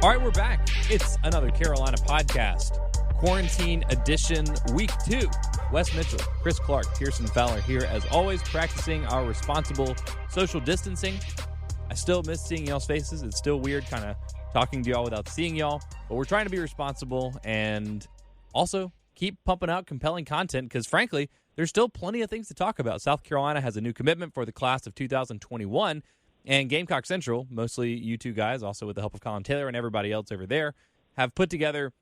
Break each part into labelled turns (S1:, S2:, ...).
S1: All right, we're back. It's another Carolina podcast. Quarantine edition, week 2. Wes Mitchell, Chris Clark, Pearson Fowler here, as always, practicing our responsible social distancing. I still miss seeing y'all's faces. It's still weird kind of talking to y'all without seeing y'all, but we're trying to be responsible and also keep pumping out compelling content because, frankly, there's still plenty of things to talk about. South Carolina has a new commitment for the class of 2021, and Gamecock Central, mostly you two guys, also with the help of Colin Taylor and everybody else over there, have put together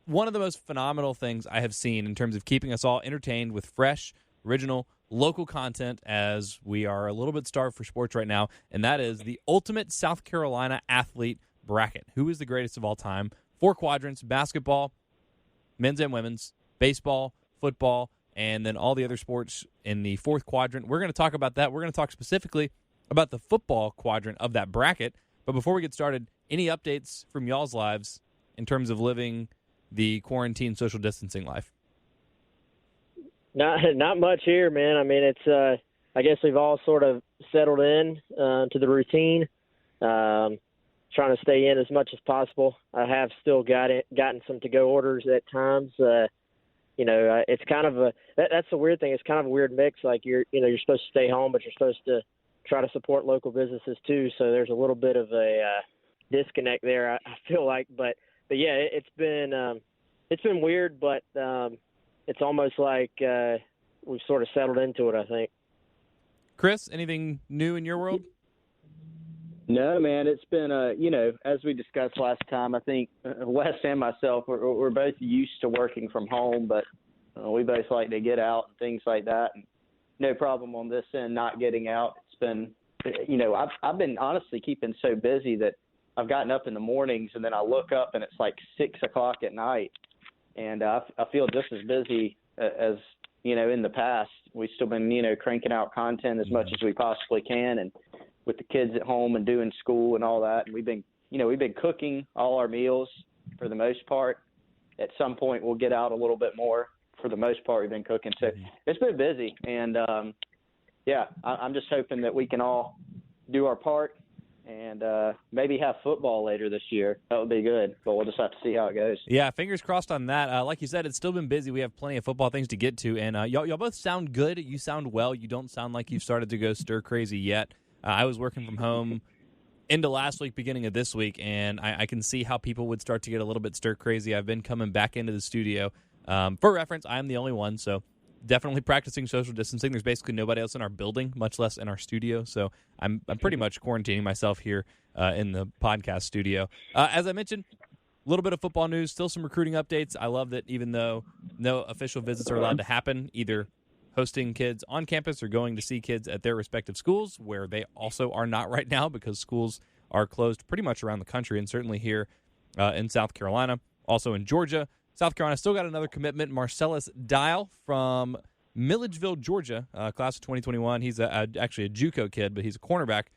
S1: one of the most phenomenal things I have seen in terms of keeping us all entertained with fresh, original, local content as we are a little bit starved for sports right now, and that is the Ultimate South Carolina Athlete Bracket. Who is the greatest of all time? 4 quadrants: basketball, men's and women's, baseball, football, and then all the other sports in the 4th quadrant. We're going to talk about that. We're going to talk specifically about the football quadrant of that bracket. But before we get started, any updates from y'all's lives in terms of living the quarantine social distancing life?
S2: Not much here, man. I mean, it's I guess we've all sort of settled in to the routine, trying to stay in as much as possible. I have still gotten some to-go orders at times. It's kind of that's the weird thing. It's kind of a weird mix. Like you're supposed to stay home, but you're supposed to try to support local businesses too. So there's a little bit of a disconnect there, I feel like. But yeah, it's been weird, but it's almost like we've sort of settled into it, I think.
S1: Chris, anything new in your world?
S3: No, man, it's been, as we discussed last time, I think Wes and myself, we're both used to working from home, but we both like to get out and things like that. And no problem on this end, not getting out. It's been, I've been honestly keeping so busy that I've gotten up in the mornings and then I look up and it's like 6 o'clock at night. And I feel just as busy as, in the past. We've still been, cranking out content as much as we possibly can. And with the kids at home and doing school and all that. And we've been cooking all our meals for the most part. At some point we'll get out a little bit more. For the most part, we've been cooking. So it's been busy. And, I'm just hoping that we can all do our part and maybe have football later this year. That would be good, but we'll just have to see how it goes.
S1: Yeah, fingers crossed on that. Like you said, it's still been busy. We have plenty of football things to get to, and y'all both sound good. You sound well. You don't sound like you've started to go stir crazy yet. I was working from home into last week, beginning of this week, and I can see how people would start to get a little bit stir crazy. I've been coming back into the studio. For reference, I'm the only one, so definitely practicing social distancing. There's basically nobody else in our building, much less in our studio, so I'm pretty much quarantining myself here in the podcast studio. As I mentioned, a little bit of football news, still some recruiting updates. I love that even though no official visits are allowed to happen, either hosting kids on campus or going to see kids at their respective schools, where they also are not right now because schools are closed pretty much around the country, and certainly here in South Carolina, also in Georgia. South Carolina still got another commitment, Marcellus Dial from Milledgeville, Georgia, class of 2021. He's actually a JUCO kid, but he's a cornerback.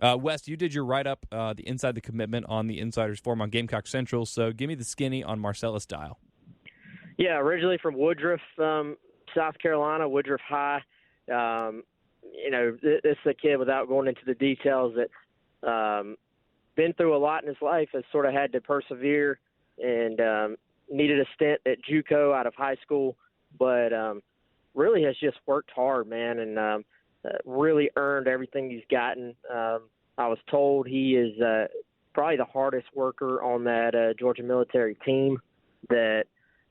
S1: Wes, you did your write-up, the Inside the Commitment on the Insiders Forum on Gamecock Central, so give me the skinny on Marcellus Dial.
S2: Yeah, originally from Woodruff, South Carolina, Woodruff High. This is a kid, without going into the details, that's been through a lot in his life, has sort of had to persevere and needed a stint at JUCO out of high school, but really has just worked hard, man, and really earned everything he's gotten. I was told he is probably the hardest worker on that Georgia military team. That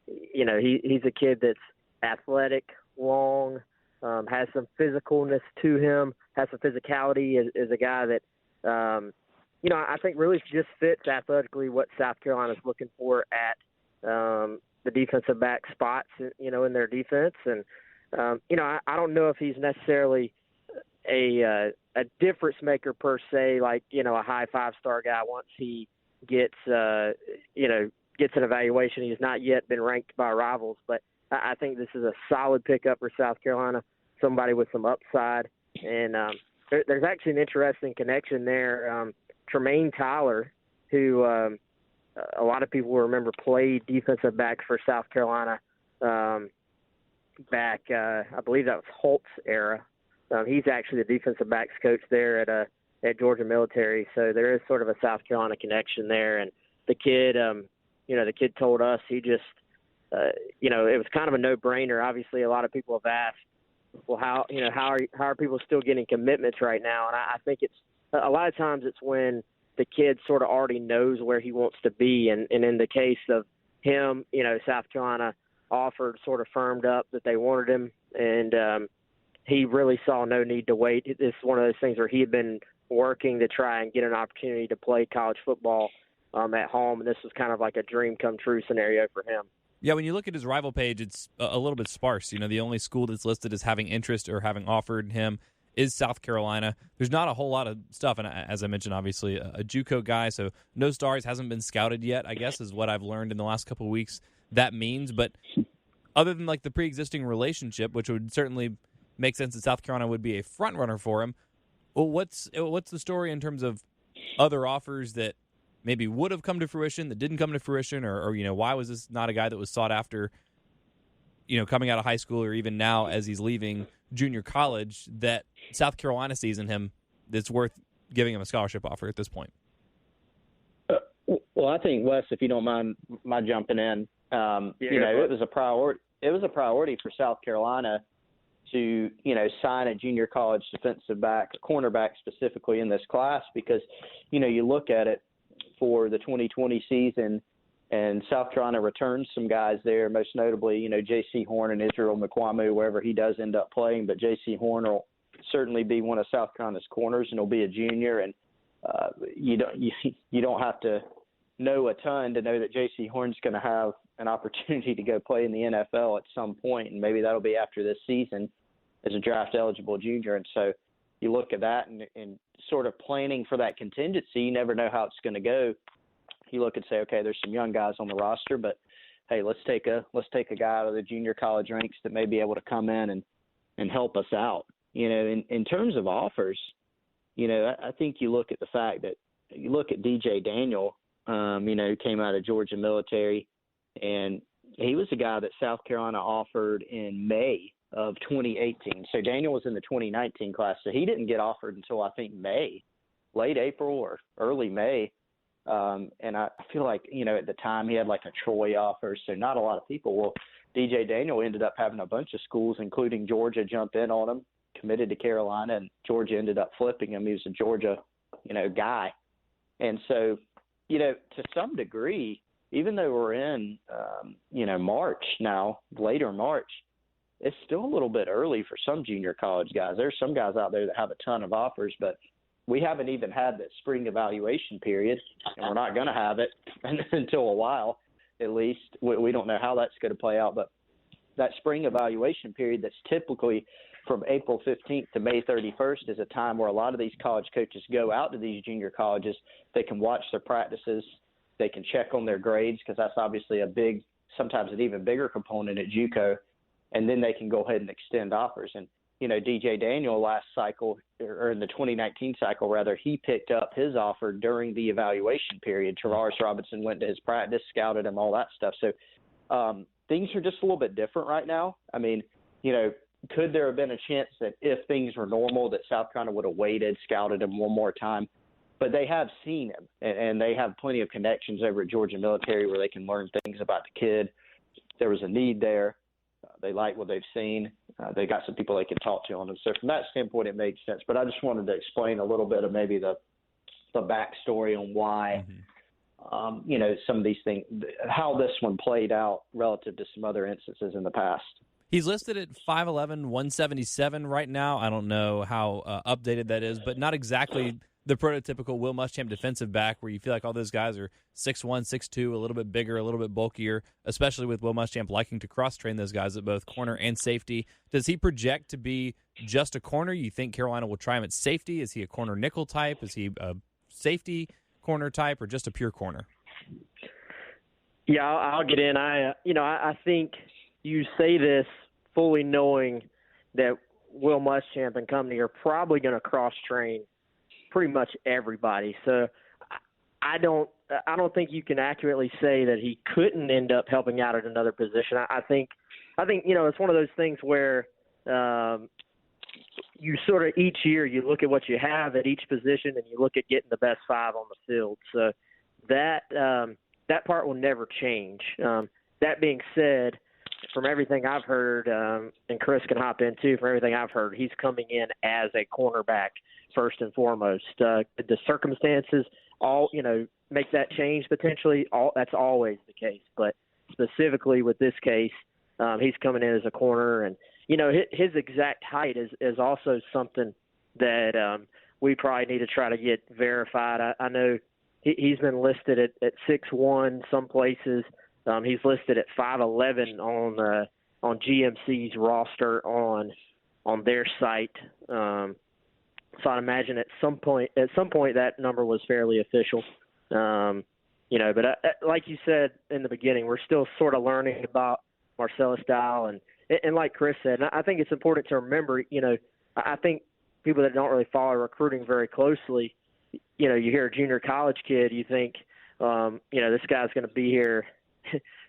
S2: he's a kid that's athletic, long, has some physicalness to him, has some physicality, is a guy that I think really just fits athletically what South Carolina's looking for at the defensive back spots, in their defense. And, I don't know if he's necessarily a difference maker per se, like, a high 5-star guy once he gets an evaluation. He's not yet been ranked by rivals, but I think this is a solid pickup for South Carolina, somebody with some upside. And there's actually an interesting connection there. Tremaine Tyler, who a lot of people will remember played defensive back for South Carolina back, I believe that was Holt's era. He's actually the defensive backs coach there at at Georgia Military. So there is sort of a South Carolina connection there. And the kid, the kid told us he just, it was kind of a no-brainer. Obviously, a lot of people have asked, well, how are people still getting commitments right now? And I think it's a lot of times it's when the kid sort of already knows where he wants to be. And in the case of him, South Carolina offered, sort of firmed up that they wanted him. And he really saw no need to wait. It's one of those things where he had been working to try and get an opportunity to play college football at home. And this was kind of like a dream come true scenario for him.
S1: Yeah, when you look at his rival page, it's a little bit sparse. The only school that's listed as having interest or having offered him is South Carolina. There's not a whole lot of stuff, and as I mentioned, obviously a JUCO guy, so no stars, hasn't been scouted yet, I guess, is what I've learned in the last couple of weeks that means. But other than like the pre-existing relationship, which would certainly make sense that South Carolina would be a front runner for him, well, what's the story in terms of other offers that maybe would have come to fruition that didn't come to fruition, or why was this not a guy that was sought after, coming out of high school or even now as he's leaving junior college, that South Carolina sees in him that's worth giving him a scholarship offer at this point?
S3: Well, I think, Wes, if you don't mind my jumping in, it was a priority. It was a priority for South Carolina to, sign a junior college defensive back, a cornerback specifically in this class, because, you look at it for the 2020 season, and South Carolina returns some guys there, most notably, J.C. Horn and Israel Mukwamu, wherever he does end up playing. But J.C. Horn will certainly be one of South Carolina's corners, and he'll be a junior. And you don't have to know a ton to know that J.C. Horn's going to have an opportunity to go play in the NFL at some point, and maybe that'll be after this season as a draft-eligible junior. And so you look at that and sort of planning for that contingency. You never know how it's going to go. You look and say, okay, there's some young guys on the roster, but hey, let's take a guy out of the junior college ranks that may be able to come in and help us out. In terms of offers, I think you look at the fact that you look at DJ Daniel, who came out of Georgia Military, and he was a guy that South Carolina offered in May of 2018. So Daniel was in the 2019 class, so he didn't get offered until I think May, late April or early May. And I feel like, at the time he had like a Troy offer, so not a lot of people. Well, DJ Daniel ended up having a bunch of schools, including Georgia, jump in on him, committed to Carolina, and Georgia ended up flipping him. He was a Georgia, guy. And so, to some degree, even though we're in, March now, later March, it's still a little bit early for some junior college guys. There's some guys out there that have a ton of offers, but we haven't even had that spring evaluation period, and we're not going to have it until a while, at least. We don't know how that's going to play out, but that spring evaluation period that's typically from April 15th to May 31st is a time where a lot of these college coaches go out to these junior colleges. They can watch their practices. They can check on their grades, because that's obviously sometimes an even bigger component at JUCO, and then they can go ahead and extend offers. And, DJ Daniel last cycle, or in the 2019 cycle rather, he picked up his offer during the evaluation period. Tavares Robinson went to his practice, scouted him, all that stuff. So things are just a little bit different right now. I mean, could there have been a chance that if things were normal that South Carolina would have waited, scouted him one more time? But they have seen him, and they have plenty of connections over at Georgia Military where they can learn things about the kid. There was a need there. They like what they've seen. They got some people they can talk to on it. So from that standpoint, it made sense. But I just wanted to explain a little bit of maybe the backstory on why, some of these things, how this one played out relative to some other instances in the past.
S1: He's listed at 5'11", 177 right now. I don't know how updated that is, but not exactly the prototypical Will Muschamp defensive back where you feel like all those guys are 6'1", 6'2", a little bit bigger, a little bit bulkier, especially with Will Muschamp liking to cross-train those guys at both corner and safety. Does he project to be just a corner? You think Carolina will try him at safety? Is he a corner nickel type? Is he a safety corner type, or just a pure corner?
S2: Yeah, I'll get in. I think you say this fully knowing that Will Muschamp and company are probably going to cross-train pretty much everybody. So I don't think you can accurately say that he couldn't end up helping out at another position. I think it's one of those things where you sort of each year you look at what you have at each position and you look at getting the best 5 on the field. So that part will never change. That being said, from everything I've heard, and Chris can hop in too, from everything I've heard, he's coming in as a cornerback first and foremost. The circumstances all, make that change potentially. That's always the case. But specifically with this case, he's coming in as a corner. And, his exact height is also something that we probably need to try to get verified. I know he's been listed at 6'1", some places. He's listed at 5'11" on GMC's roster on their site. So I'd imagine at some point that number was fairly official. But like you said in the beginning, we're still sort of learning about Marcellus Dial, and like Chris said, and I think it's important to remember. I think people that don't really follow recruiting very closely, you hear a junior college kid, you think, this guy's going to be here.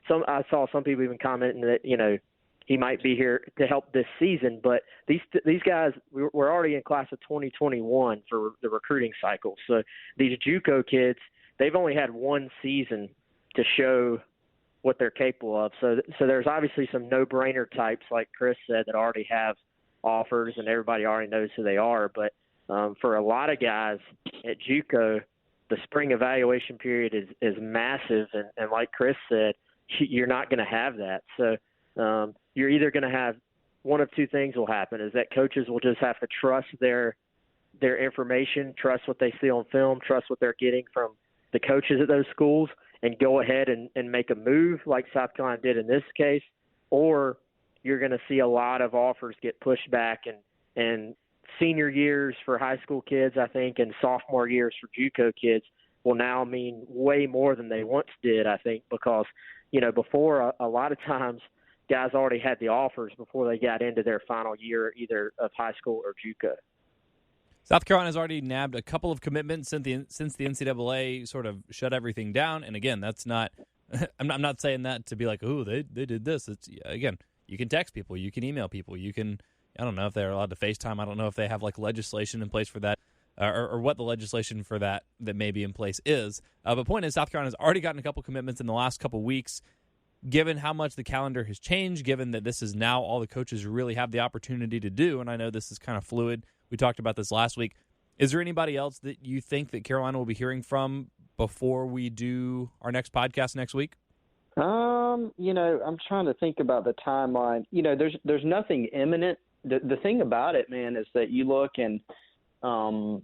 S2: I saw some people even commenting that he might be here to help this season, but these guys, we're already in class of 2021 for the recruiting cycle. So these JUCO kids, they've only had one season to show what they're capable of. So there's obviously some no-brainer types, like Chris said, that already have offers and everybody already knows who they are. But for a lot of guys at JUCO, the spring evaluation period is massive, and like Chris said, you're not going to have that. So you're either going to have one of two things will happen, is that coaches will just have to trust their information, trust what they see on film, trust what they're getting from the coaches at those schools, and go ahead and make a move like South Carolina did in this case, or you're going to see a lot of offers get pushed back, and senior years for high school kids, I think, and sophomore years for JUCO kids will now mean way more than they once did, I think, because, before a lot of times guys already had the offers before they got into their final year either of high school or JUCO.
S1: South Carolina has already nabbed a couple of commitments since the NCAA sort of shut everything down. And again, that's not – I'm not saying that to be like, oh, they did this. It's, again, you can text people. You can email people. You can – I don't know if they're allowed to FaceTime. I don't know if they have like legislation in place for that or what the legislation for that may be in place is. But point is, South Carolina has already gotten a couple commitments in the last couple weeks. Given how much the calendar has changed, given that this is now all the coaches really have the opportunity to do, and I know this is kind of fluid. We talked about this last week. Is there anybody else that you think that Carolina will be hearing from before we do our next podcast next week?
S3: I'm trying to think about the timeline. There's nothing imminent. The thing about it, man, is that you look and, I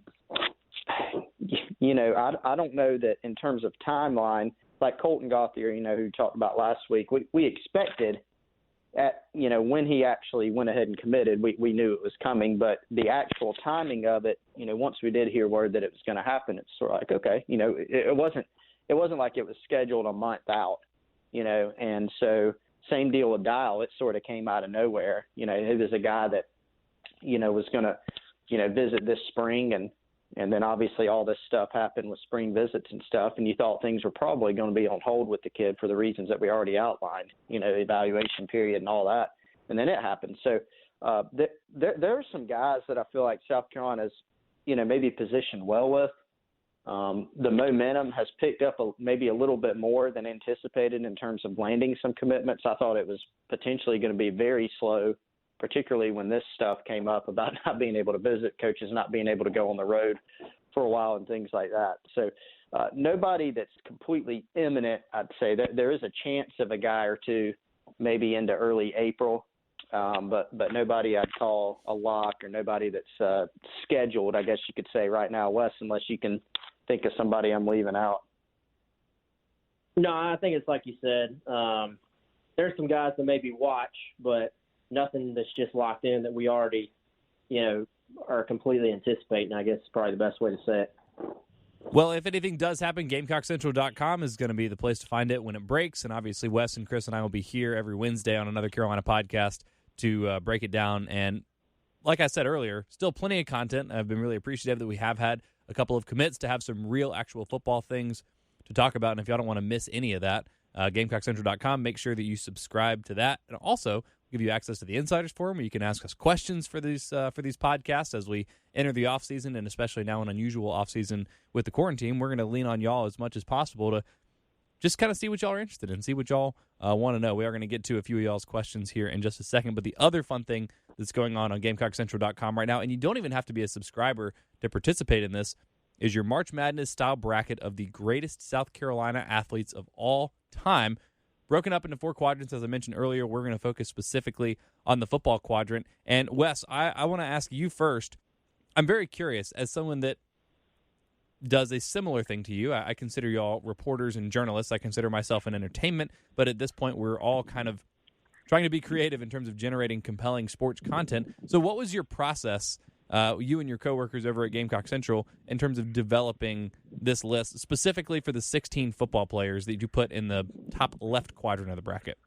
S3: don't know that in terms of timeline, like Colton Gauthier, who talked about last week, we expected when he actually went ahead and committed, we knew it was coming, but the actual timing of it, once we did hear word that it was going to happen, it's sort of like, okay, it wasn't like it was scheduled a month out, and so same deal with Dial. It sort of came out of nowhere. It was a guy that, was going to, visit this spring, and then obviously all this stuff happened with spring visits and stuff, and you thought things were probably going to be on hold with the kid for the reasons that we already outlined, evaluation period and all that. And then it happened. So there are some guys that I feel like South Carolina's, maybe positioned well with. The momentum has picked up maybe a little bit more than anticipated in terms of landing some commitments. I thought it was potentially going to be very slow, particularly when this stuff came up about not being able to visit, coaches not being able to go on the road for a while and things like that. So nobody that's completely imminent, I'd say. There is a chance of a guy or two maybe into early April, but nobody I'd call a lock or nobody that's scheduled, I guess you could say right now, Wes, unless you can think of somebody I'm leaving out.
S2: No, I think it's like you said. There's some guys that maybe watch, but nothing that's just locked in that we already, are completely anticipating, I guess is probably the best way to say it.
S1: Well, if anything does happen, GamecockCentral.com is going to be the place to find it when it breaks. And obviously, Wes and Chris and I will be here every Wednesday on another Carolina podcast to break it down. And like I said earlier, still plenty of content. I've been really appreciative that we have had a couple of commits to have some real actual football things to talk about. And if y'all don't want to miss any of that, GamecockCentral.com, make sure that you subscribe to that. And also, give you access to the Insiders Forum, where you can ask us questions for these podcasts as we enter the off season, and especially now an unusual off season with the quarantine. We're going to lean on y'all as much as possible to just kind of see what y'all are interested in, see what y'all want to know. We are going to get to a few of y'all's questions here in just a second, but the other fun thing that's going on GamecockCentral.com right now, and you don't even have to be a subscriber to participate in this, is your March Madness-style bracket of the greatest South Carolina athletes of all time, broken up into 4 quadrants. As I mentioned earlier, we're going to focus specifically on the football quadrant. And, Wes, I want to ask you first. I'm very curious, as someone that does a similar thing to you. I consider you all reporters and journalists. I consider myself in entertainment, but at this point, we're all kind of trying to be creative in terms of generating compelling sports content. So what was your process, you and your coworkers over at Gamecock Central, in terms of developing this list, specifically for the 16 football players that you put in the top left quadrant of the bracket?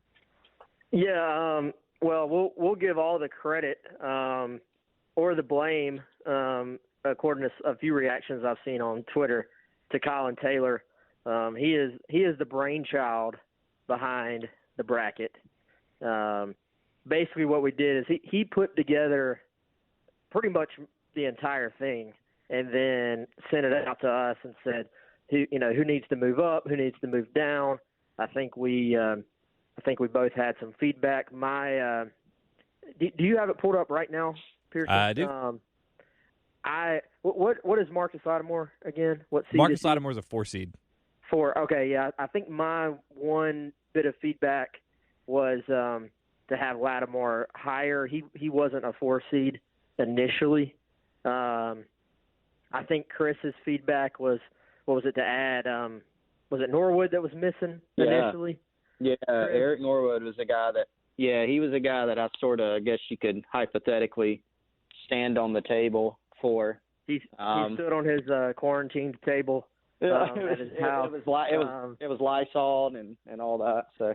S2: Yeah, well, we'll give all the credit or the blame, according to a few reactions I've seen on Twitter, to Colin Taylor. He is the brainchild behind the bracket. Basically, what we did is he put together pretty much the entire thing, and then sent it out to us and said, who needs to move up, who needs to move down. I think we both had some feedback. Do you have it pulled up right now, Pearson?
S1: I do.
S2: What is Marcus Lattimore again? What seed?
S1: Marcus Lattimore is a 4 seed.
S2: 4. Okay, yeah. I think my one bit of feedback was to have Lattimore higher. He wasn't a 4 seed initially. I think Chris's feedback was, what was it, to add, was it Norwood that was missing initially?
S3: Yeah, Eric Norwood was a guy that, he was a guy that I sort of, I guess you could hypothetically stand on the table for.
S2: He stood on his quarantined table at his house.
S3: It was Lysol and all that. So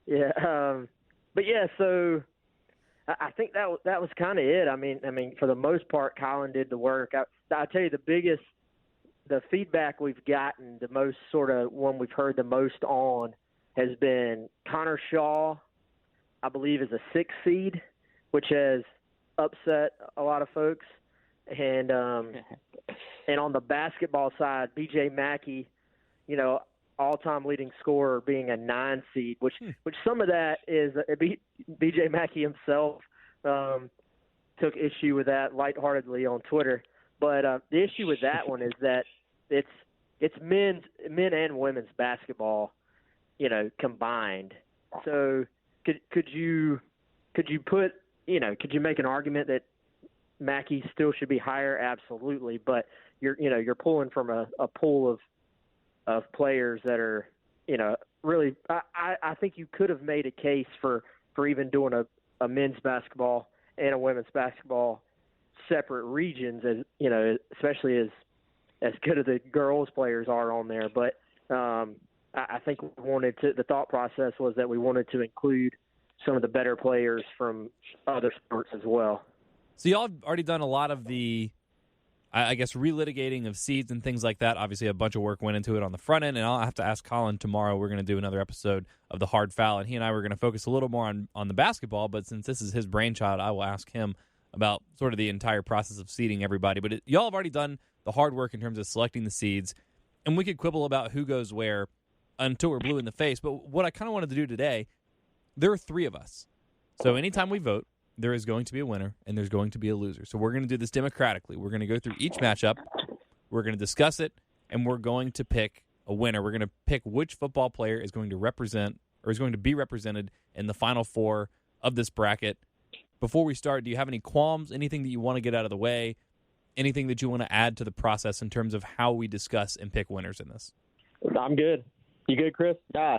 S2: yeah, but yeah, so I think that was kind of it. I mean, for the most part, Colin did the work. I tell you, the feedback we've gotten, the most sort of one we've heard the most on, has been Connor Shaw, I believe, is a 6 seed, which has upset a lot of folks. And on the basketball side, B.J. Mackey, all-time leading scorer, being a 9 seed, which some of that is B.J. Mackey himself took issue with that lightheartedly on Twitter. But the issue with that one is that it's men and women's basketball, combined. So could you put, could you make an argument that Mackey still should be higher? Absolutely, but you're pulling from a pool of players that are, really. I think you could have made a case for even doing a men's basketball and a women's basketball separate regions, as especially as good as the girls players are on there. But I think the thought process was that we wanted to include some of the better players from other sports as well.
S1: So y'all have already done a lot of the, I guess, relitigating of seeds and things like that. Obviously, a bunch of work went into it on the front end, and I'll have to ask Colin tomorrow. We're going to do another episode of The Hard Foul, and he and I were going to focus a little more on the basketball, but since this is his brainchild, I will ask him about sort of the entire process of seeding everybody. But y'all have already done the hard work in terms of selecting the seeds, and we could quibble about who goes where until we're blue in the face. But what I kind of wanted to do today, there are 3 of us. So anytime we vote, there is going to be a winner and there's going to be a loser. So we're going to do this democratically. We're going to go through each matchup. We're going to discuss it, and we're going to pick a winner. We're going to pick which football player is going to represent or is going to be represented in the Final Four of this bracket. Before we start, do you have any qualms, anything that you want to get out of the way, anything that you want to add to the process in terms of how we discuss and pick winners in this?
S2: I'm good. You good, Chris?
S3: Yeah,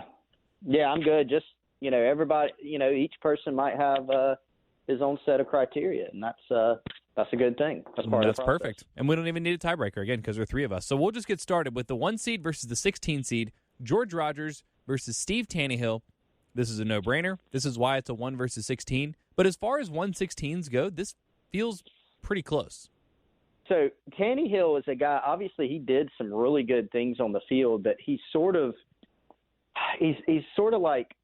S3: I'm good. Just, everybody, each person might have his own set of criteria, and that's a good thing. That's
S1: perfect. And we don't even need a tiebreaker, again, because there are 3 of us. So we'll just get started with the 1 seed versus the 16 seed, George Rogers versus Steve Tannehill. This is a no-brainer. This is why it's a 1 versus 16. But as far as 1/16s go, this feels pretty close.
S3: So Tannehill is a guy, obviously he did some really good things on the field, but he's sort of like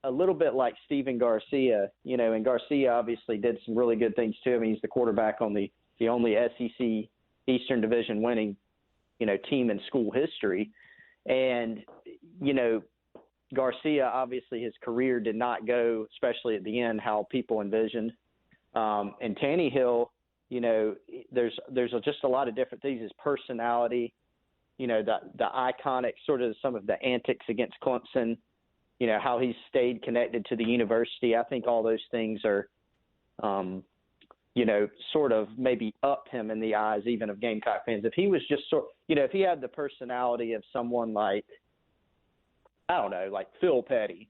S3: a little bit like Steven Garcia, and Garcia obviously did some really good things too. I mean, he's the quarterback on the only SEC Eastern Division winning, team in school history. And, Garcia, obviously his career did not go, especially at the end, how people envisioned. And Tannehill, there's just a lot of different things. His personality, the iconic sort of some of the antics against Clemson, how he's stayed connected to the university. I think all those things are, sort of maybe upped him in the eyes even of Gamecock fans. If he was just if he had the personality of someone like, I don't know, like Phil Petty,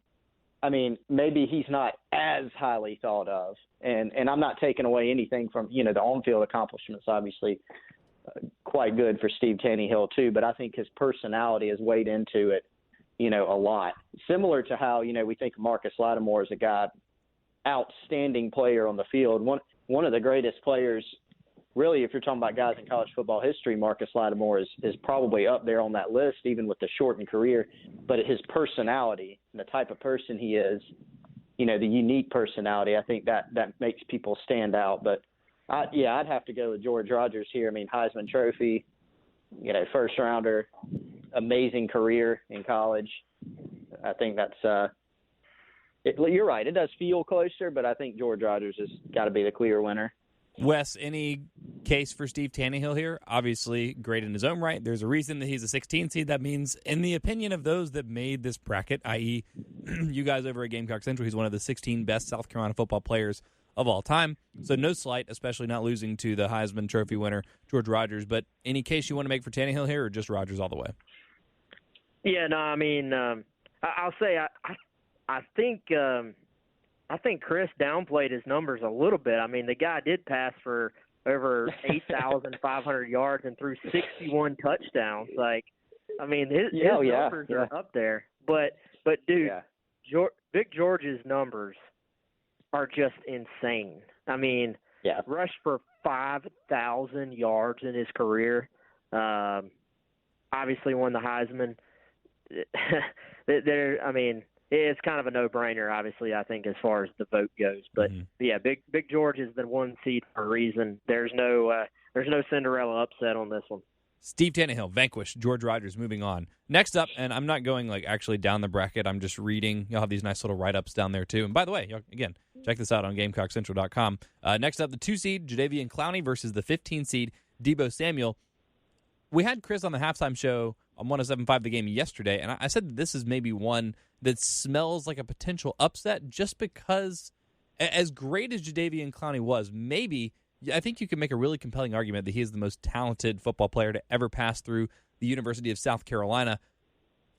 S3: I mean, maybe he's not as highly thought of. And I'm not taking away anything from, the on-field accomplishments, obviously quite good for Steve Tannehill too, but I think his personality has weighed into it, a lot. Similar to how, we think of Marcus Lattimore as a guy, outstanding player on the field. One of the greatest players, really, if you're talking about guys in college football history, Marcus Lattimore is probably up there on that list, even with the shortened career. But his personality and the type of person he is, the unique personality, I think that makes people stand out. But, I'd have to go with George Rogers here. I mean, Heisman Trophy, first rounder, amazing career in college. I think that's you're right. It does feel closer, but I think George Rogers has got to be the clear winner.
S1: Wes, any case for Steve Tannehill here? Obviously, great in his own right. There's a reason that he's a 16 seed. That means, in the opinion of those that made this bracket, i.e., you guys over at Gamecock Central, he's one of the 16 best South Carolina football players of all time. So no slight, especially not losing to the Heisman Trophy winner, George Rogers. But any case you want to make for Tannehill here, or just Rogers all the way?
S2: Yeah, no, I mean, I'll say I think Chris downplayed his numbers a little bit. I mean, the guy did pass for over 8,500 yards and threw 61 touchdowns. Like, I mean, his numbers are up there. But dude, Big George's numbers are just insane. I mean, rushed for 5,000 yards in his career. Obviously won the Heisman. It's kind of a no-brainer, obviously, I think, as far as the vote goes. But, Big George is the one seed for a reason. There's no Cinderella upset on this one.
S1: Steve Tannehill, vanquished. George Rogers, moving on. Next up, and I'm not going, actually down the bracket. I'm just reading. You'll have these nice little write-ups down there, too. And by the way, again, check this out on GamecockCentral.com. Next up, the 2 seed, Jadeveon Clowney versus the 15 seed, Deebo Samuel. We had Chris on the halftime show on 107.5 The Game yesterday, and I said that this is maybe one that smells like a potential upset just because, as great as Jadeveon Clowney was, maybe I think you can make a really compelling argument that he is the most talented football player to ever pass through the University of South Carolina.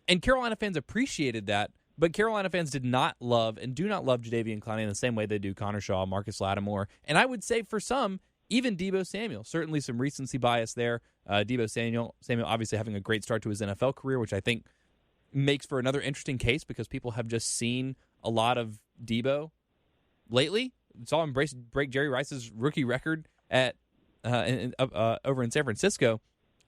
S1: And Carolina fans appreciated that, but Carolina fans did not love and do not love Jadeveon Clowney in the same way they do Connor Shaw, Marcus Lattimore, and I would say for some, even Deebo Samuel. Certainly some recency bias there. Deebo Samuel obviously having a great start to his NFL career, which I think makes for another interesting case because people have just seen a lot of Deebo lately. Saw him break Jerry Rice's rookie record at over in San Francisco.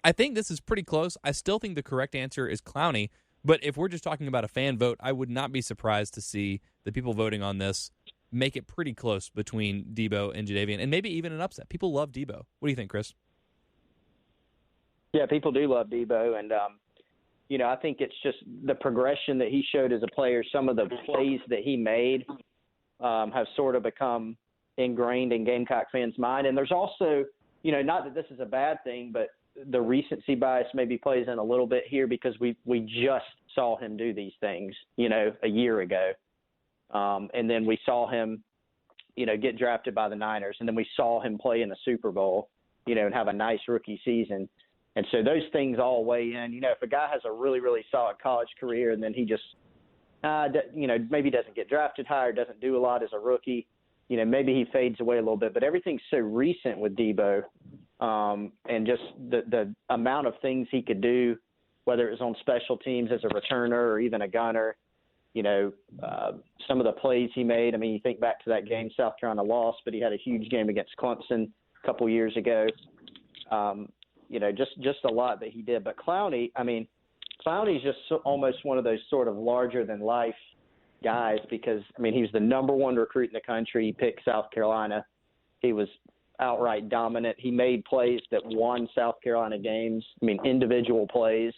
S1: I think this is pretty close. I still think the correct answer is Clowney, but if we're just talking about a fan vote, I would not be surprised to see the people voting on this make it pretty close between Deebo and Jadeveon, and maybe even an upset. People love Deebo. What do you think, Chris?
S3: Yeah, people do love Deebo, and I think it's just the progression that he showed as a player. Some of the plays that he made have sort of become ingrained in Gamecock fans' mind. And there's also, not that this is a bad thing, but the recency bias maybe plays in a little bit here because we just saw him do these things, a year ago. And then we saw him, get drafted by the Niners. And then we saw him play in the Super Bowl, and have a nice rookie season. And so those things all weigh in. If a guy has a really, really solid college career and then he just, maybe doesn't get drafted higher, doesn't do a lot as a rookie, maybe he fades away a little bit. But everything's so recent with Deebo, and just the amount of things he could do, whether it was on special teams as a returner or even a gunner, some of the plays he made. I mean, you think back to that game South Carolina lost, but he had a huge game against Clemson a couple years ago. Just a lot that he did. But Clowney's just almost one of those sort of larger than life guys because, I mean, he was the number one recruit in the country. He picked South Carolina. He was outright dominant. He made plays that won South Carolina games. I mean, individual plays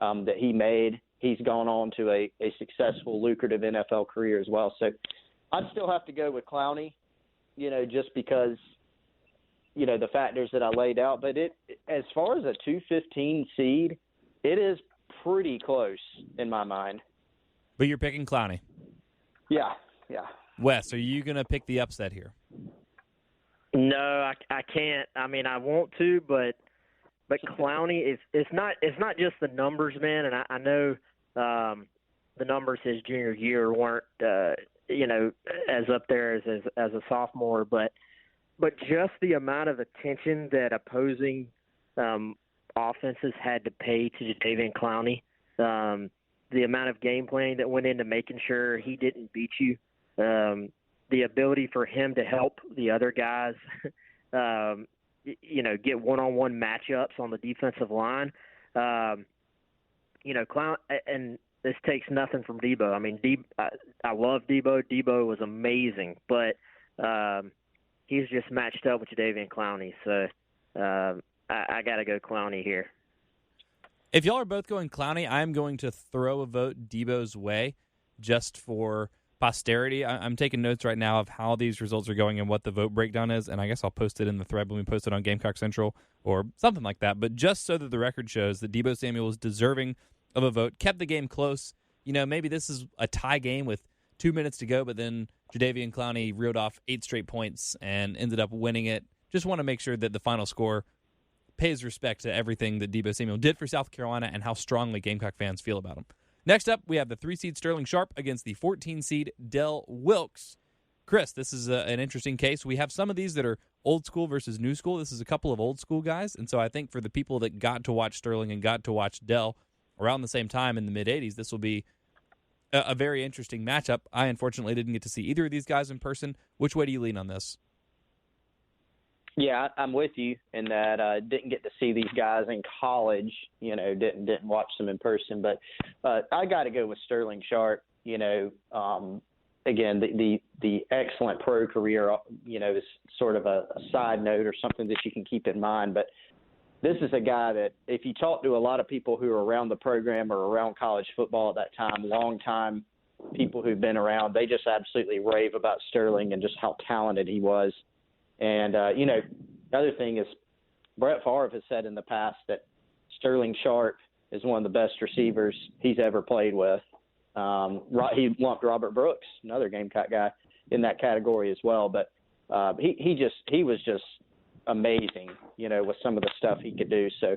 S3: that he made. He's gone on to a successful, lucrative NFL career as well. So I'd still have to go with Clowney, just because, the factors that I laid out. But as far as a 215 seed, it is pretty close in my mind.
S1: But you're picking Clowney.
S3: Yeah.
S1: Wes, are you going to pick the upset here?
S2: No, I can't. I mean, I want to, but Clowney it's not just the numbers, man. And I know the numbers his junior year weren't as up there as a sophomore, but just the amount of attention that opposing offenses had to pay to Jadeveon Clowney, the amount of game planning that went into making sure he didn't beat you, the ability for him to help the other guys, get one-on-one matchups on the defensive line. Clown, and this takes nothing from Debo. I mean, I love Debo. Debo was amazing, but he's just matched up with Jadeveon Clowney. So I got to go Clowney here.
S1: If y'all are both going Clowney, I'm going to throw a vote Debo's way just for posterity. I'm taking notes right now of how these results are going and what the vote breakdown is, and I guess I'll post it in the thread when we post it on Gamecock Central or something like that. But just so that the record shows that Debo Samuel is deserving of a vote, kept the game close. Maybe this is a tie game with 2 minutes to go, but then Jadeveon Clowney reeled off 8 straight points and ended up winning it. Just want to make sure that the final score pays respect to everything that Debo Samuel did for South Carolina and how strongly Gamecock fans feel about him. Next up, we have the 3-seed Sterling Sharp against the 14-seed Del Wilkes. Chris, this is an interesting case. We have some of these that are old school versus new school. This is a couple of old school guys, and so I think for the people that got to watch Sterling and got to watch Del around the same time in the mid-'80s, this will be a very interesting matchup. I unfortunately didn't get to see either of these guys in person. Which way do you lean on this?
S3: Yeah, I'm with you in that I didn't get to see these guys in college, didn't watch them in person. But I got to go with Sterling Sharp. Again, the excellent pro career, is sort of a side note or something that you can keep in mind. But this is a guy that if you talk to a lot of people who are around the program or around college football at that time, long time people who've been around, they just absolutely rave about Sterling and just how talented he was. And, the other thing is Brett Favre has said in the past that Sterling Sharp is one of the best receivers he's ever played with. He lumped Robert Brooks, another Gamecock guy, in that category as well. But he was just amazing, with some of the stuff he could do. So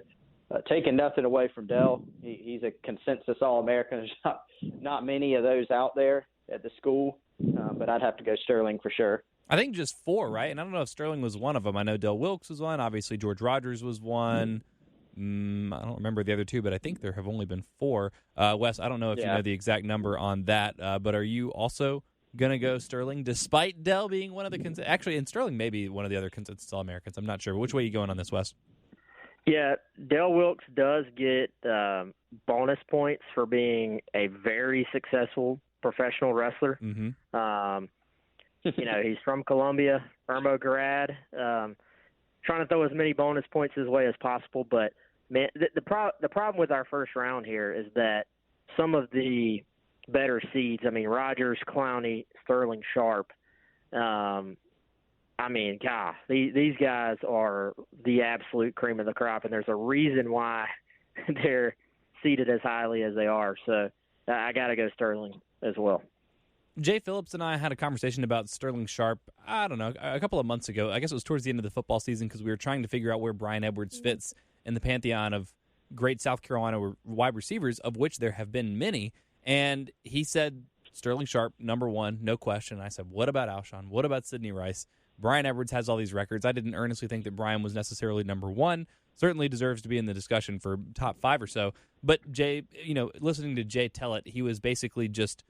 S3: taking nothing away from Del, he's a consensus All-American. There's not many of those out there at the school, but I'd have to go Sterling for sure.
S1: I think just 4, right? And I don't know if Sterling was one of them. I know Del Wilkes was one. Obviously, George Rogers was one. I don't remember the other 2, but I think there have only been 4. Wes, I don't know if you know the exact number on that, but are you also going to go Sterling, despite Del being one of the actually, and Sterling may be one of the other consensus All-Americans. I'm not sure. But which way are you going on this, Wes?
S2: Yeah, Del Wilkes does get bonus points for being a very successful professional wrestler.
S1: Mm-hmm.
S2: He's from Columbia, Irmo grad. Trying to throw as many bonus points his way as possible, but man, the problem with our first round here is that some of the better seeds, Rogers, Clowney, Sterling Sharp, these guys are the absolute cream of the crop, and there's a reason why they're seated as highly as they are. So I got to go Sterling as well.
S1: Jay Phillips and I had a conversation about Sterling Sharp, I don't know, a couple of months ago. I guess it was towards the end of the football season because we were trying to figure out where Brian Edwards fits in the pantheon of great South Carolina wide receivers, of which there have been many. And he said Sterling Sharp, number 1, no question. And I said, what about Alshon? What about Sidney Rice? Brian Edwards has all these records. I didn't earnestly think that Brian was necessarily number 1. Certainly deserves to be in the discussion for top 5 or so. But Jay, listening to Jay tell it, he was basically just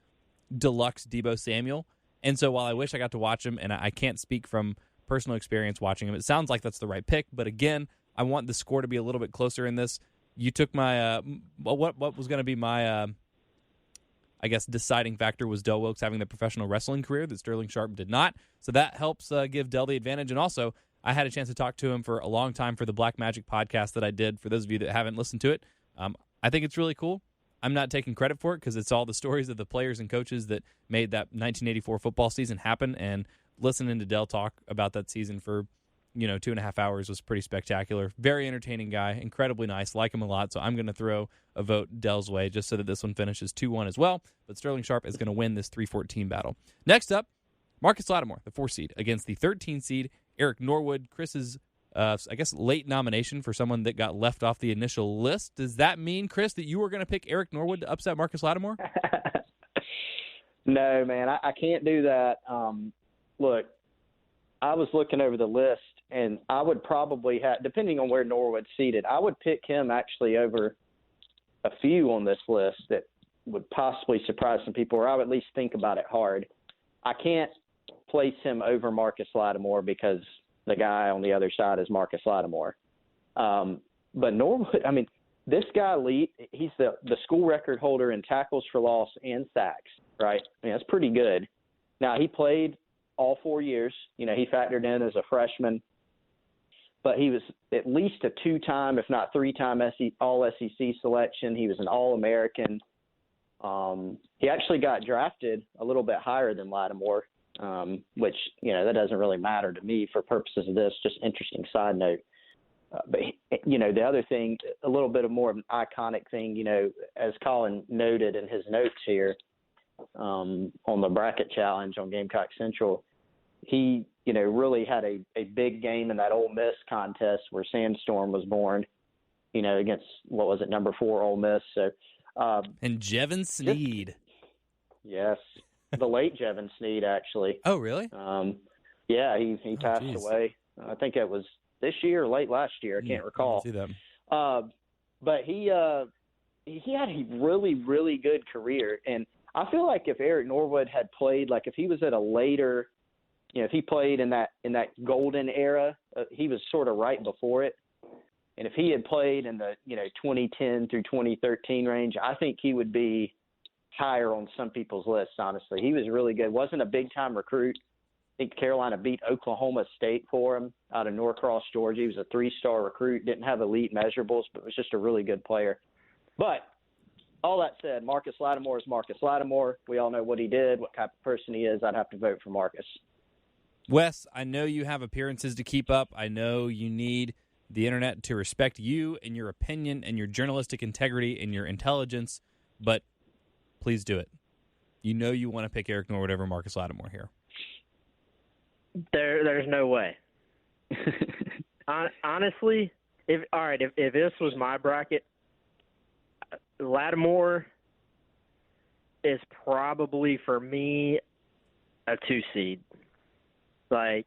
S1: deluxe Debo Samuel. And so while I wish I got to watch him, and I can't speak from personal experience watching him, it sounds like that's the right pick. But again, I want the score to be a little bit closer in this. You took my what was going to be my I guess, deciding factor was Del Wilkes having the professional wrestling career that Sterling Sharp did not. So that helps give Del the advantage. And also, I had a chance to talk to him for a long time for the Black Magic podcast that I did. For those of you that haven't listened to it, I think it's really cool. I'm not taking credit for it because it's all the stories of the players and coaches that made that 1984 football season happen. And listening to Del talk about that season for 2.5 hours was pretty spectacular. Very entertaining guy, incredibly nice, like him a lot. So I'm going to throw a vote Del's way just so that this one finishes 2-1 as well. But Sterling Sharp is going to win this 3-14 battle. Next up, Marcus Lattimore, the 4 seed, against the 13 seed Eric Norwood. Chris's, I guess, late nomination for someone that got left off the initial list. Does that mean, Chris, that you were going to pick Eric Norwood to upset Marcus Lattimore?
S3: No, man, I can't do that. Look, I was looking over the list, and I would probably have, depending on where Norwood's seated, I would pick him actually over a few on this list that would possibly surprise some people, or I would at least think about it hard. I can't place him over Marcus Lattimore because the guy on the other side is Marcus Lattimore. But Norwood, I mean, this guy, he's the school record holder in tackles for loss and sacks, right? I mean, that's pretty good. Now, he played all 4 years. He factored in as a freshman. But he was at least a 2-time, if not 3-time All-SEC selection. He was an All-American. He actually got drafted a little bit higher than Lattimore, which, that doesn't really matter to me for purposes of this, just interesting side note. But, the other thing, a little bit of more of an iconic thing, as Colin noted in his notes here on the bracket challenge on Gamecock Central, he, really had a big game in that Ole Miss contest where Sandstorm was born, against, what was it, number 4 Ole Miss. So,
S1: and Jevin Sneed.
S3: Yes. The late Jevin Sneed, actually.
S1: Oh, really?
S3: Yeah, he passed away. I think it was this year or late last year. I can't recall.
S1: I see that.
S3: But he had a really, really good career. And I feel like if Eric Norwood had played, like if he was at a later, if he played in that golden era, he was sort of right before it. And if he had played in the, 2010 through 2013 range, I think he would be higher on some people's lists, honestly. He was really good. Wasn't a big-time recruit. I think Carolina beat Oklahoma State for him out of Norcross, Georgia. He was a 3-star recruit, didn't have elite measurables, but was just a really good player. But all that said, Marcus Lattimore is Marcus Lattimore. We all know what he did, what type of person he is. I'd have to vote for Marcus.
S1: Wes, I know you have appearances to keep up. I know you need the internet to respect you and your opinion and your journalistic integrity and your intelligence, but please do it. You want to pick Eric Norwood over Marcus Lattimore here.
S2: There's no way. Honestly, if this was my bracket, Lattimore is probably for me a 2 seed. Like,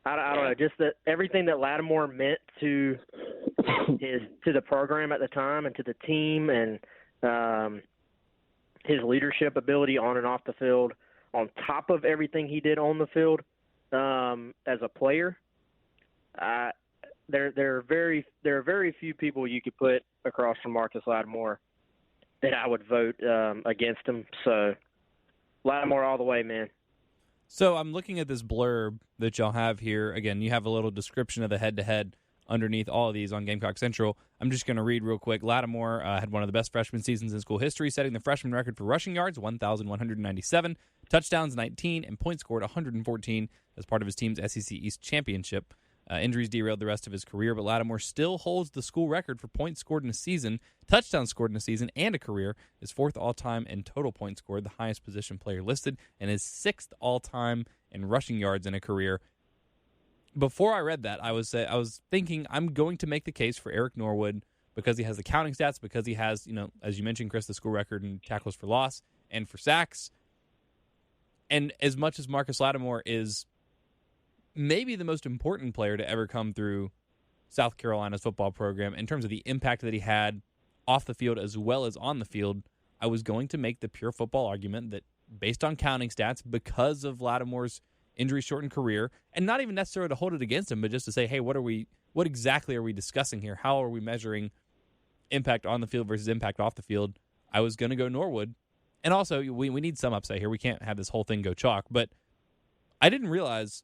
S2: I don't know, just that everything that Lattimore meant to the program at the time and to the team, and his leadership ability on and off the field, on top of everything he did on the field as a player. There are very few people you could put across from Marcus Lattimore that I would vote against him. So Lattimore all the way, man.
S1: So I'm looking at this blurb that y'all have here. Again, you have a little description of the head-to-head underneath all of these on Gamecock Central. I'm just going to read real quick. Lattimore had one of the best freshman seasons in school history, setting the freshman record for rushing yards, 1,197, touchdowns, 19, and points scored, 114, as part of his team's SEC East championship. Injuries derailed the rest of his career, but Lattimore still holds the school record for points scored in a season, touchdowns scored in a season, and a career. His 4th all-time in total points scored, the highest position player listed, and his 6th all-time in rushing yards in a career. Before I read that, I was thinking I'm going to make the case for Eric Norwood because he has the counting stats, because he has, as you mentioned, Chris, the school record in tackles for loss and for sacks. And as much as Marcus Lattimore is maybe the most important player to ever come through South Carolina's football program in terms of the impact that he had off the field as well as on the field, I was going to make the pure football argument that based on counting stats, because of Lattimore's injury-shortened career, and not even necessarily to hold it against him, but just to say, hey, what exactly are we discussing here? How are we measuring impact on the field versus impact off the field? I was going to go Norwood, And also, we need some upside here. We can't have this whole thing go chalk. But I didn't realize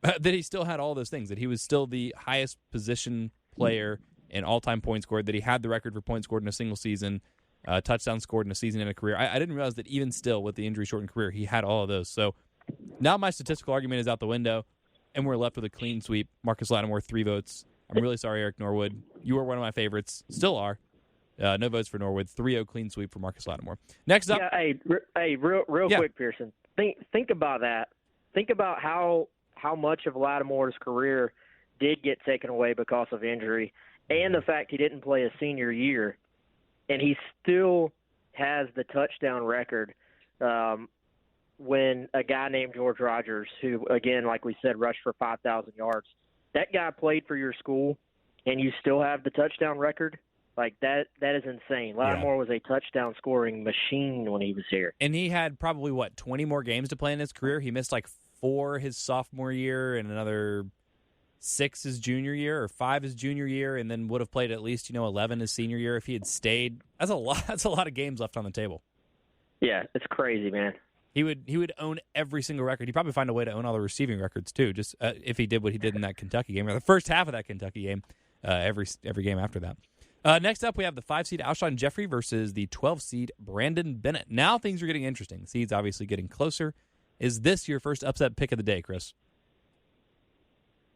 S1: that he still had all those things, that he was still the highest position player in all-time points scored, that he had the record for points scored in a single season, touchdowns scored in a season and a career. I didn't realize that even still, with the injury-shortened career, he had all of those. So now my statistical argument is out the window, and we're left with a clean sweep. Marcus Lattimore, 3 votes. I'm really sorry, Eric Norwood. You were one of my favorites. Still are. No votes for Norwood. 3-0 clean sweep for Marcus Lattimore. Next up.
S2: Yeah, real quick, Pearson. Think about that. Think about how much of Lattimore's career did get taken away because of injury, and the fact he didn't play a senior year, and he still has the touchdown record when a guy named George Rogers, who, again, like we said, rushed for 5,000 yards, that guy played for your school, and you still have the touchdown record. Like, that is insane. Lattimore was a touchdown scoring machine when he was here.
S1: And he had probably, 20 more games to play in his career? He missed 4 his sophomore year and another 6 his junior year, or 5 his junior year, and then would have played at least 11 his senior year if he had stayed. That's a lot. That's a lot of games left on the table.
S2: Yeah, it's crazy, man.
S1: He would own every single record. He'd probably find a way to own all the receiving records too. Just if he did what he did in that Kentucky game, or the first half of that Kentucky game, every game after that. Next up, we have the 5 seed Alshon Jeffrey versus the 12 seed Brandon Bennett. Now things are getting interesting. The seed's obviously getting closer. Is this your first upset pick of the day, Chris?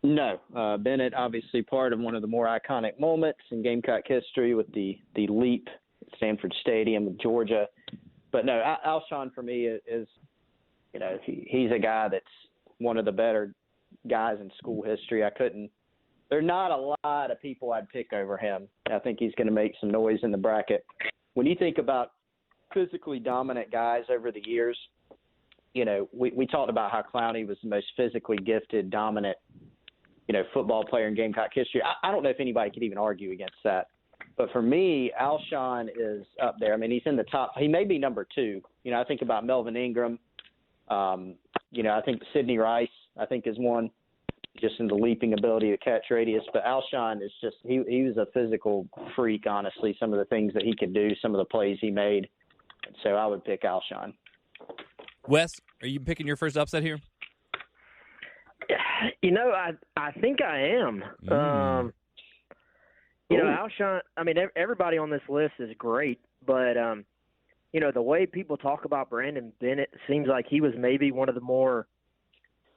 S3: No. Bennett, obviously part of one of the more iconic moments in Gamecock history with the leap at Stanford Stadium with Georgia. But no, Alshon for me is, he's a guy that's one of the better guys in school history. There are not a lot of people I'd pick over him. I think he's going to make some noise in the bracket. When you think about physically dominant guys over the years, we talked about how Clowney was the most physically gifted, dominant, football player in Gamecock history. I don't know if anybody could even argue against that. But for me, Alshon is up there. I mean, he's in the top. He may be number 2. I think about Melvin Ingram. I think Sidney Rice, is one, just in the leaping ability to catch radius. But Alshon is just, he was a physical freak, honestly, some of the things that he could do, some of the plays he made. So I would pick Alshon.
S1: Wes, are you picking your first upset here?
S2: I think I am. Alshon, everybody on this list is great, but, the way people talk about Brandon Bennett seems like he was maybe one of the more,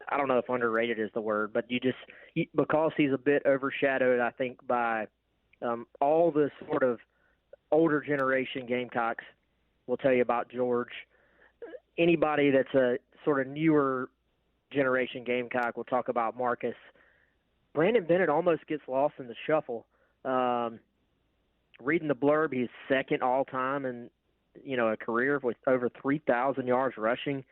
S2: I don't know if underrated is the word, but because he's a bit overshadowed, I think, by all the sort of older generation Gamecocks will tell you about George. Anybody that's a sort of newer generation Gamecock will talk about Marcus. Brandon Bennett almost gets lost in the shuffle. Reading the blurb, he's second all-time in, a career with over 3,000 yards rushing.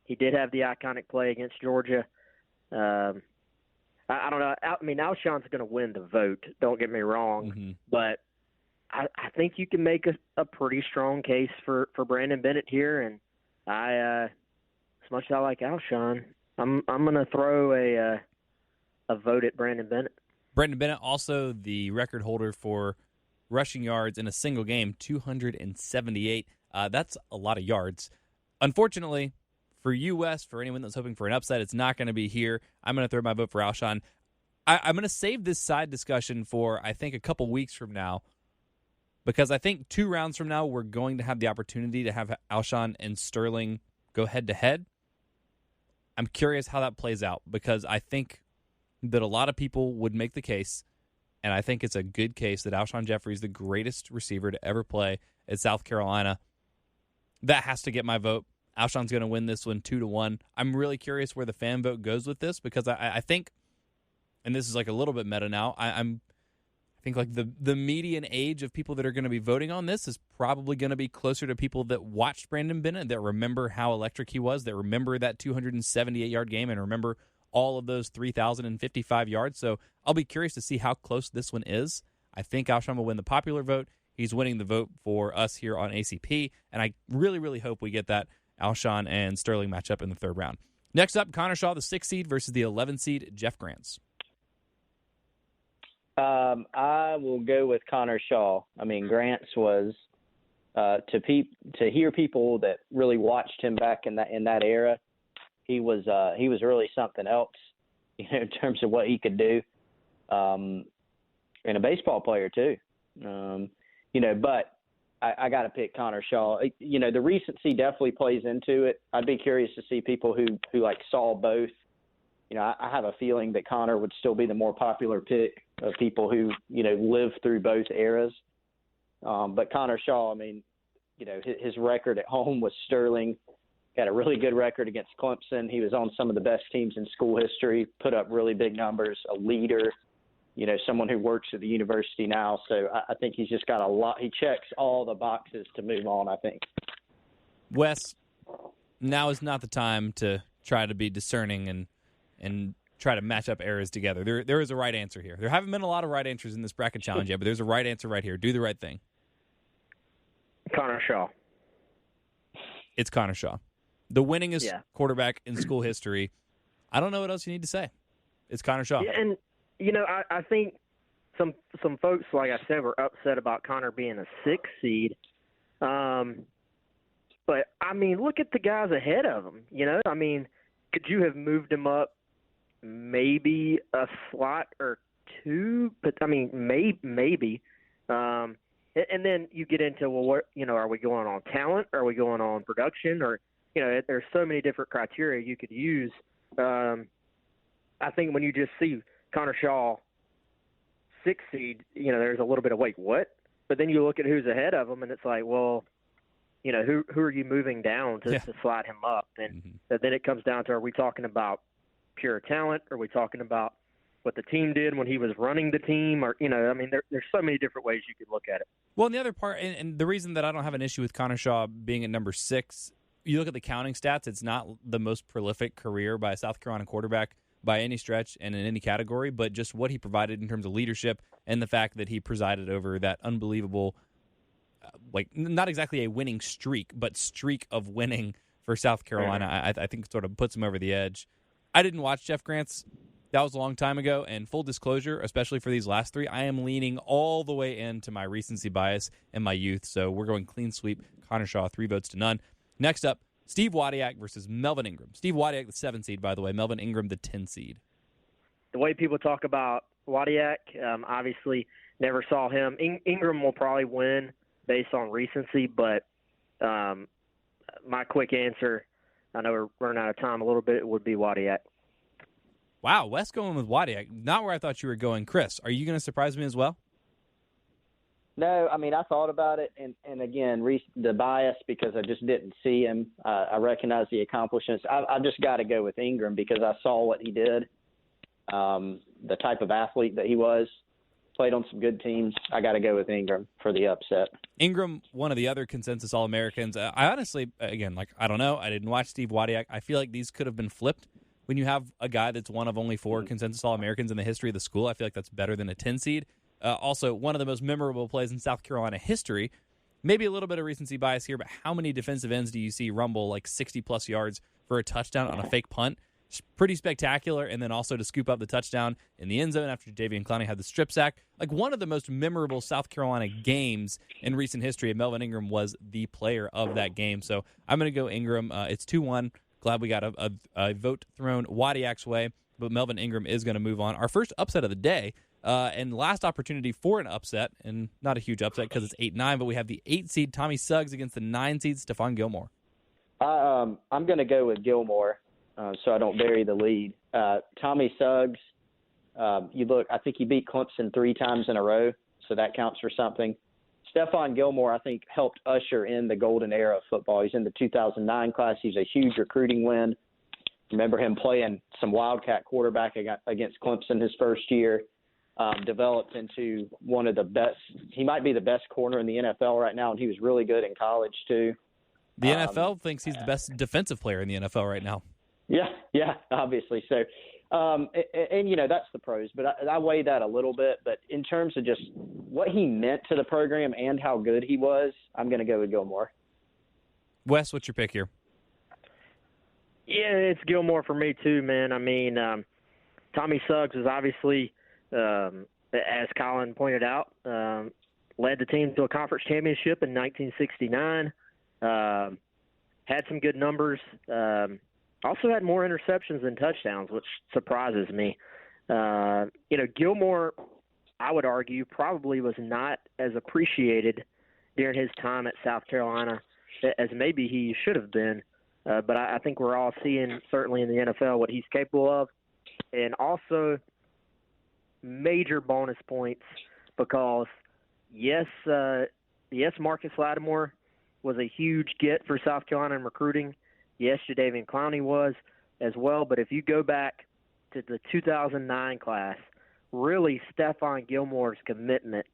S2: He did have the iconic play against Georgia. I don't know. Alshon's going to win the vote. Don't get me wrong. But I think you can make a pretty strong case for Brandon Bennett here. And as much as I like Alshon, I'm going to throw a vote at Brandon Bennett.
S1: Brandon Bennett, also the record holder for rushing yards in a single game, 278. That's a lot of yards. Unfortunately, for you, Wes, for anyone that's hoping for an upset, it's not going to be here. I'm going to throw my vote for Alshon. I'm going to save this side discussion for, I think, a couple weeks from now, because I think 2 rounds from now, we're going to have the opportunity to have Alshon and Sterling go head-to-head. I'm curious how that plays out, because I think that a lot of people would make the case, and I think it's a good case, that Alshon Jeffrey is the greatest receiver to ever play at South Carolina. That has to get my vote. Alshon's going to win this one 2-1. I'm really curious where the fan vote goes with this, because I think, and this is like a little bit meta now, I think like the median age of people that are going to be voting on this is probably going to be closer to people that watched Brandon Bennett, that remember how electric he was, that remember that 278-yard game, and remember all of those 3,055 yards. So I'll be curious to see how close this one is. I think Alshon will win the popular vote. He's winning the vote for us here on ACP, and I really, really hope we get that Alshon and Sterling matchup in the 3rd round. Next up, Connor Shaw, the 6 seed versus the 11 seed Jeff Grants.
S3: I will go with Connor Shaw. Grants was to hear people that really watched him back in that era, he was really something else, in terms of what he could do, and a baseball player too, But I got to pick Connor Shaw. The recency definitely plays into it. I'd be curious to see people who like saw both. I have a feeling that Connor would still be the more popular pick of people who lived through both eras. But Connor Shaw, his record at home was sterling. Got a really good record against Clemson. He was on some of the best teams in school history, put up really big numbers, a leader, someone who works at the university now. So I think he's just got a lot. He checks all the boxes to move on, I think.
S1: Wes, now is not the time to try to be discerning and try to match up eras together. There is a right answer here. There haven't been a lot of right answers in this bracket challenge yet, but there's a right answer right here. Do the right thing.
S2: Connor Shaw.
S1: It's Connor Shaw. The winningest quarterback in school history. I don't know what else you need to say. It's Connor Shaw.
S2: Yeah, and, I think some folks, like I said, were upset about Connor being a 6 seed. But, look at the guys ahead of him. Could you have moved him up maybe a slot or two? But, maybe. And then you get into, are we going on talent? Are we going on production? Or, there's so many different criteria you could use. I think when you just see Connor Shaw 6 seed, there's a little bit of, wait, what? But then you look at who's ahead of him, and it's like, well, who are you moving down to slide him up? And then it comes down to, are we talking about pure talent? Are we talking about what the team did when he was running the team? Or, there's so many different ways you could look at it.
S1: Well, and the other part, and the reason that I don't have an issue with Connor Shaw being at number 6, you look at the counting stats, it's not the most prolific career by a South Carolina quarterback by any stretch and in any category, but just what he provided in terms of leadership and the fact that he presided over that unbelievable, not exactly a winning streak, but streak of winning for South Carolina, I think sort of puts him over the edge. I didn't watch Jeff Grant's. That was a long time ago, and full disclosure, especially for these last 3, I am leaning all the way into my recency bias and my youth, so we're going clean sweep. Connor Shaw, 3 votes to none. Next up, Steve Wadiak versus Melvin Ingram. Steve Wadiak, the 7 seed, by the way. Melvin Ingram, the 10 seed.
S2: The way people talk about Wadiak, obviously never saw him. Ingram will probably win based on recency, but my quick answer, I know we're running out of time a little bit, would be Wadiak.
S1: Wow, Wes going with Wadiak. Not where I thought you were going. Chris, are you going to surprise me as well?
S3: No, I thought about it, and again, the bias because I just didn't see him. I recognize the accomplishments. I just got to go with Ingram because I saw what he did, the type of athlete that he was, played on some good teams. I got to go with Ingram for the upset.
S1: Ingram, one of the other consensus All-Americans. I honestly, again, I don't know. I didn't watch Steve Wadiak. I feel like these could have been flipped. When you have a guy that's one of only 4 consensus All-Americans in the history of the school, I feel like that's better than a 10 seed. Also, one of the most memorable plays in South Carolina history. Maybe a little bit of recency bias here, but how many defensive ends do you see rumble 60-plus yards for a touchdown on a fake punt? It's pretty spectacular, and then also to scoop up the touchdown in the end zone after Jadeveon Clowney had the strip sack. One of the most memorable South Carolina games in recent history, and Melvin Ingram was the player of that game. So I'm going to go Ingram. It's 2-1. Glad we got a vote thrown Wadiak's way, but Melvin Ingram is going to move on. Our first upset of the day, and last opportunity for an upset, and not a huge upset because it's 8-9, but we have the 8 seed Tommy Suggs against the 9 seed Stephon Gilmore.
S3: I'm going to go with Gilmore, so I don't bury the lead. Tommy Suggs, I think he beat Clemson 3 times in a row, so that counts for something. Stephon Gilmore, I think, helped usher in the golden era of football. He's in the 2009 class. He's a huge recruiting win. Remember him playing some Wildcat quarterback against Clemson his first year. Developed into one of the best. He might be the best corner in the NFL right now, and he was really good in college too.
S1: The NFL thinks he's the best defensive player in the NFL right now.
S3: Yeah, obviously. So, and that's the pros, but I weigh that a little bit. But in terms of just what he meant to the program and how good he was, I'm going to go with Gilmore.
S1: Wes, what's your pick here?
S2: Yeah, it's Gilmore for me too, man. Tommy Suggs is obviously, as Colin pointed out, led the team to a conference championship in 1969. Had some good numbers. Also had more interceptions than touchdowns, which surprises me. Gilmore, I would argue, probably was not as appreciated during his time at South Carolina as maybe he should have been. But I think we're all seeing, certainly in the NFL, what he's capable of. And also major bonus points because, yes, Marcus Lattimore was a huge get for South Carolina in recruiting. Yes, Jadeveon Clowney was as well. But if you go back to the 2009 class, really Stephon Gilmore's commitment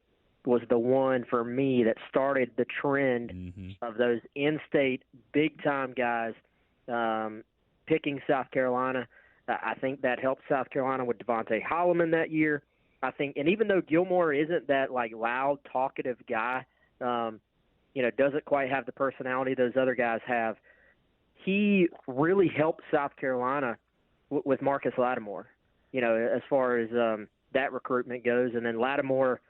S2: was the one for me that started the trend of those in-state big-time guys picking South Carolina. I think that helped South Carolina with Devontae Holloman that year. I think, and even though Gilmore isn't that like loud, talkative guy, doesn't quite have the personality those other guys have, he really helped South Carolina with Marcus Lattimore, as far as that recruitment goes. And then Lattimore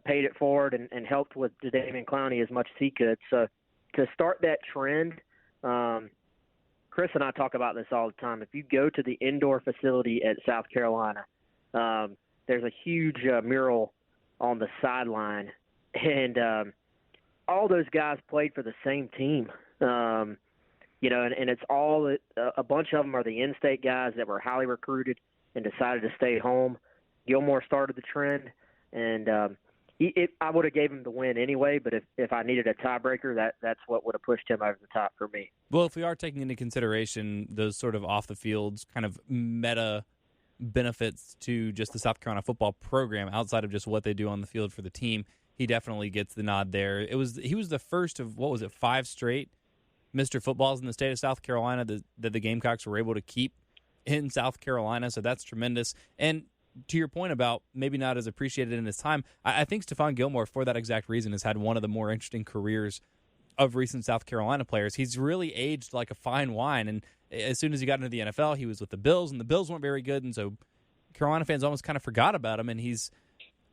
S2: paid it forward and helped with Jadeveon Clowney as much as he could. So to start that trend, Chris and I talk about this all the time. If you go to the indoor facility at South Carolina, there's a huge mural on the sideline, and all those guys played for the same team. And it's all a bunch of them are the in-state guys that were highly recruited and decided to stay home. Gilmore started the trend, and I would have gave him the win anyway, but if I needed a tiebreaker, that's what would have pushed him over the top for me.
S1: Well, if we are taking into consideration those sort of off-the-field kind of meta benefits to just the South Carolina football program outside of just what they do on the field for the team, he definitely gets the nod there. He was the first of, 5 straight Mr. Footballs in the state of South Carolina that the Gamecocks were able to keep in South Carolina, so that's tremendous. And to your point about maybe not as appreciated in his time, I think Stephon Gilmore, for that exact reason, has had one of the more interesting careers of recent South Carolina players. He's really aged like a fine wine, and as soon as he got into the NFL, he was with the Bills, and the Bills weren't very good, and so Carolina fans almost kind of forgot about him. And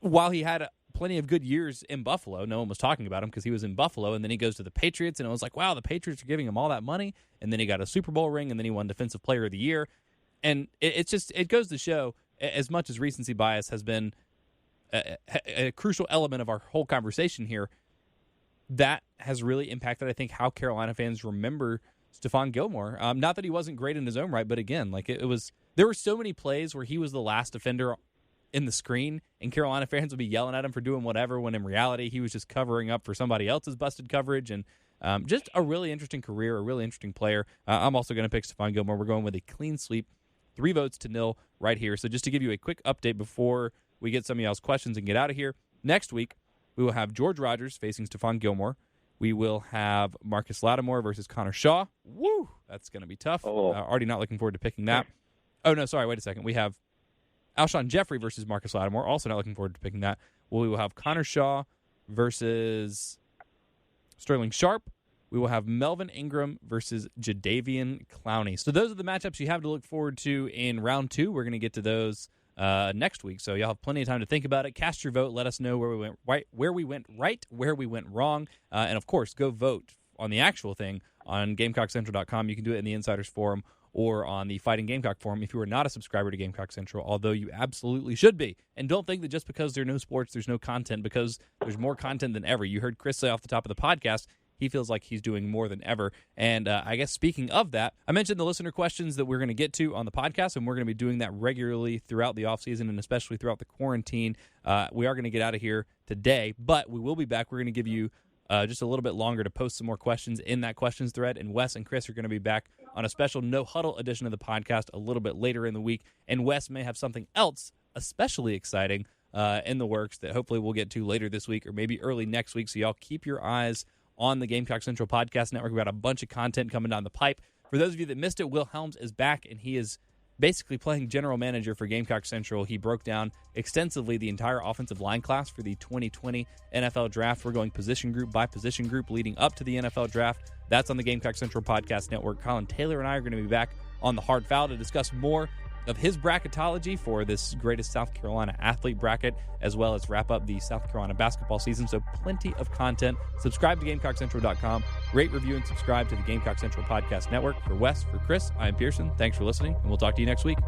S1: while he had plenty of good years in Buffalo, no one was talking about him because he was in Buffalo, and then he goes to the Patriots, and it was like, wow, the Patriots are giving him all that money, and then he got a Super Bowl ring, and then he won Defensive Player of the Year. And it goes to show, as much as recency bias has been a crucial element of our whole conversation here, that has really impacted, I think, how Carolina fans remember Stephon Gilmore. Not that he wasn't great in his own right, but again, like there were so many plays where he was the last defender in the screen, and Carolina fans would be yelling at him for doing whatever, when in reality he was just covering up for somebody else's busted coverage. And just a really interesting career, a really interesting player. I'm also going to pick Stephon Gilmore. We're going with a clean sweep, 3 votes to 0 right here. So just to give you a quick update before we get some of y'all's questions and get out of here, next week we will have George Rogers facing Stephon Gilmore. We will have Marcus Lattimore versus Connor Shaw. Woo! That's going to be tough. Already not looking forward to picking that. Oh, no, sorry, wait a second. We have Alshon Jeffrey versus Marcus Lattimore. Also not looking forward to picking that. We will have Connor Shaw versus Sterling Sharp. We will have Melvin Ingram versus Jadeveon Clowney. So those are the matchups you have to look forward to in round 2. We're going to get to those next week, so you'll have plenty of time to think about it. Cast your vote. Let us know where we went right, where we went wrong, and of course, go vote on the actual thing on GamecockCentral.com. You can do it in the Insiders Forum or on the Fighting Gamecock Forum if you are not a subscriber to Gamecock Central, although you absolutely should be. And don't think that just because there are no sports, there's no content, because there's more content than ever. You heard Chris say off the top of the podcast, he feels like he's doing more than ever. And I guess speaking of that, I mentioned the listener questions that we're going to get to on the podcast, and we're going to be doing that regularly throughout the offseason and especially throughout the quarantine. We are going to get out of here today, but we will be back. We're going to give you just a little bit longer to post some more questions in that questions thread, and Wes and Chris are going to be back on a special No Huddle edition of the podcast a little bit later in the week, and Wes may have something else especially exciting in the works that hopefully we'll get to later this week or maybe early next week, so y'all keep your eyes on the Gamecock Central Podcast Network. We've got a bunch of content coming down the pipe. For those of you that missed it, Will Helms is back, and he is basically playing general manager for Gamecock Central. He broke down extensively the entire offensive line class for the 2020 NFL Draft. We're going position group by position group leading up to the NFL Draft. That's on the Gamecock Central Podcast Network. Colin Taylor and I are going to be back on the Hard Foul to discuss more of his bracketology for this greatest South Carolina athlete bracket, as well as wrap up the South Carolina basketball season. So plenty of content. Subscribe to GamecockCentral.com. Rate, review, and subscribe to the Gamecock Central Podcast Network. For Wes, for Chris, I'm Pearson. Thanks for listening, and we'll talk to you next week.